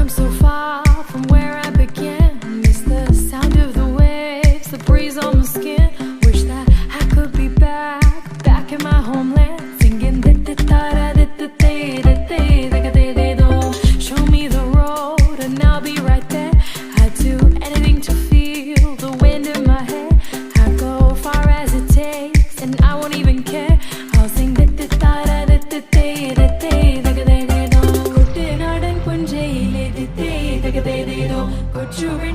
come so far from where I began. Miss the sound of the waves, the breeze on my skin. Wish that I could be back in my homeland, singing show me the road and I'll be right there. I'd do anything to feel the wind in my hair. I'd go far as it takes and I won't even care. I'll sing Go to